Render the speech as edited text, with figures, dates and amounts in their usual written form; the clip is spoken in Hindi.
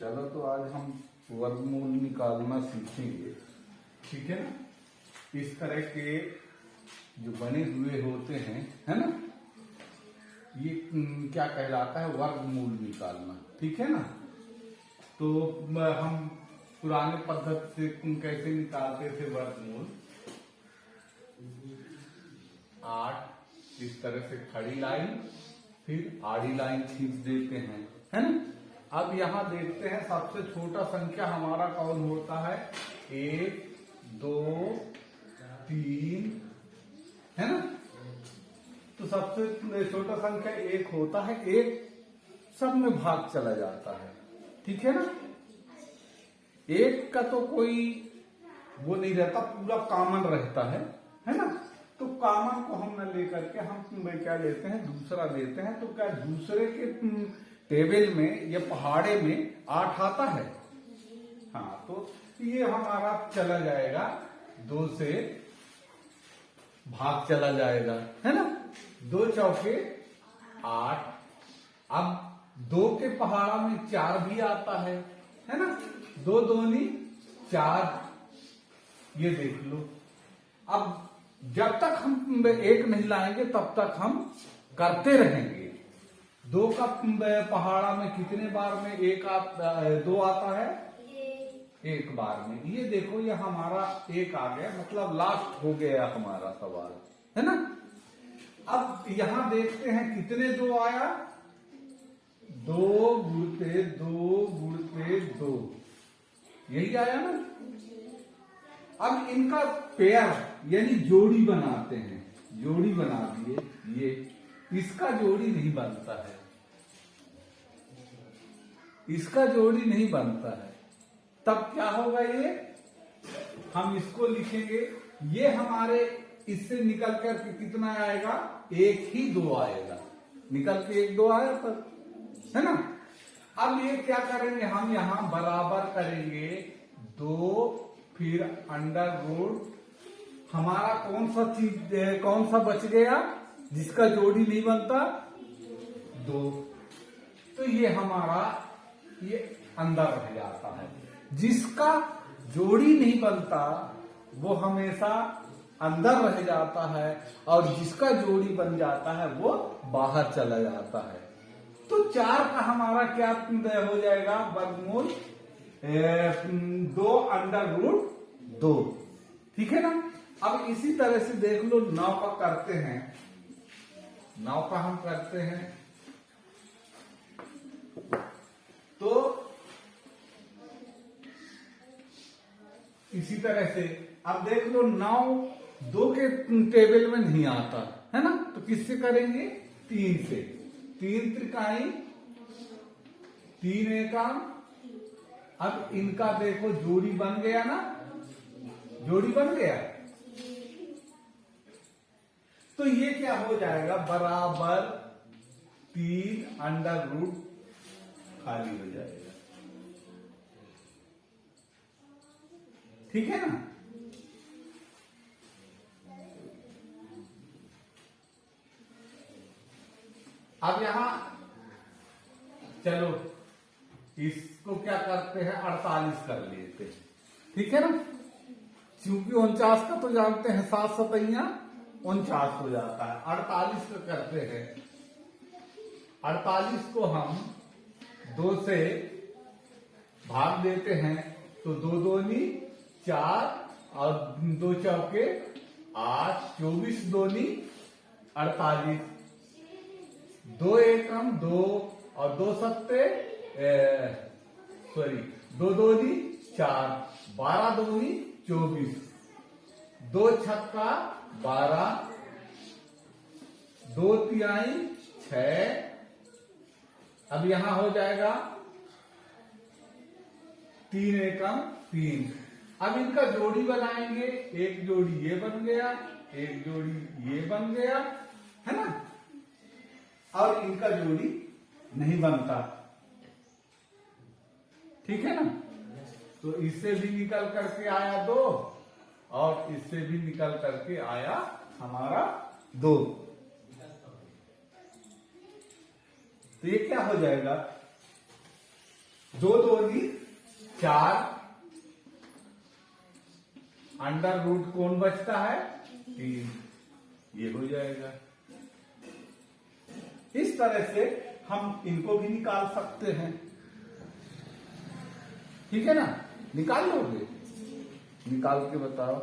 चलो तो आज हम वर्गमूल निकालना सीखेंगे। ठीक है ना। इस तरह के जो बने हुए होते हैं, है ना, ये क्या कहलाता है, वर्गमूल निकालना। ठीक है ना। तो हम पुराने पद्धति से कैसे निकालते थे वर्गमूल। 8 इस तरह से खड़ी लाइन, फिर आड़ी लाइन खींच देते हैं, है ना। अब यहाँ देखते हैं सबसे छोटा संख्या हमारा कौन होता है। 1 2 3, है ना। तो सबसे छोटा संख्या 1 होता है। 1 सब में भाग चला जाता है। ठीक है ना। 1 का तो कोई वो नहीं रहता, पूरा कॉमन रहता है ना। तो कॉमन को हम न लेकर के हम क्या लेते हैं, दूसरा लेते हैं। तो क्या दूसरे के टेबल में या पहाड़े में 8 आता है। हाँ, तो ये हमारा चला जाएगा 2 से भाग चला जाएगा, है ना। 2 चौके 8। अब 2 के पहाड़ा में 4 भी आता है ना। 2 दूनी 4, ये देख लो। अब जब तक हम 1 नहीं लाएंगे तब तक हम करते रहेंगे। 2 का पहाड़ा में कितने बार में 2 आता है, 1 बार में। ये देखो, ये हमारा 1 आ गया, मतलब लास्ट हो गया हमारा सवाल, है ना। अब यहां देखते हैं कितने 2 आया। 2 गुणते 2 गुणते 2, यही आया ना। अब इनका पेयर यानी जोड़ी बनाते हैं। जोड़ी बना दिए, ये इसका जोड़ी नहीं बनता है, इसका जोड़ी नहीं बनता है। तब क्या होगा, ये हम इसको लिखेंगे। ये हमारे इससे निकल कर कितना आएगा, 1 ही 2 आएगा। निकल के 1 2 आया पर, है ना। अब ये क्या करेंगे, हम यहां बराबर करेंगे 2, फिर अंडर रूट। हमारा कौन सा चीज, कौन सा बच गया जिसका जोड़ी नहीं बनता, 2। तो ये हमारा ये अंदर रह जाता है। जिसका जोड़ी नहीं बनता वो हमेशा अंदर रह जाता है, और जिसका जोड़ी बन जाता है वो बाहर चला जाता है। तो 4 का हमारा क्या हो जाएगा, वर्गमूल 2 अंडर रूट 2। ठीक है ना। अब इसी तरह से देख लो 9 का करते हैं। 9 का हम करते हैं तो इसी तरह से अब देख लो 9 2 के टेबल में नहीं आता, है ना। तो किससे करेंगे, 3 से। 3 त्रिकाई 3 एकम। अब इनका देखो जोड़ी बन गया ना, जोड़ी बन गया। तो ये क्या हो जाएगा, बराबर 3 अंडर रूट खाली हो जाएगा। ठीक है ना। अब यहां चलो इसको क्या करते हैं, 48 कर लेते हैं। ठीक है ना। क्योंकि 49 का तो जानते हैं 7 सतैया 49 हो जाता है। 48 का करते हैं। 48 को हम 2 से भाग देते हैं। तो 2 दूनी 4 और 2 चौके 8, 24 दूनी 48। 2 एकम 2 और 2 सत्ते 2 दूनी 4, 12 दूनी 24, 2 छक्का 12, 2 तिहाई 6। अब यहां हो जाएगा 3 एकम 3। अब इनका जोड़ी बनाएंगे। एक जोड़ी ये बन गया, एक जोड़ी ये बन गया, है ना। और इनका जोड़ी नहीं बनता। ठीक है ना। तो इससे भी निकल करके आया 2 और इससे भी निकल करके आया हमारा 2। तो ये क्या हो जाएगा, दो दूनी 4, अंडर रूट कौन बचता है 3, ये हो जाएगा। इस तरह से हम इनको भी निकाल सकते हैं, ठीक है ना। निकाल लोगे, निकाल के बताओ।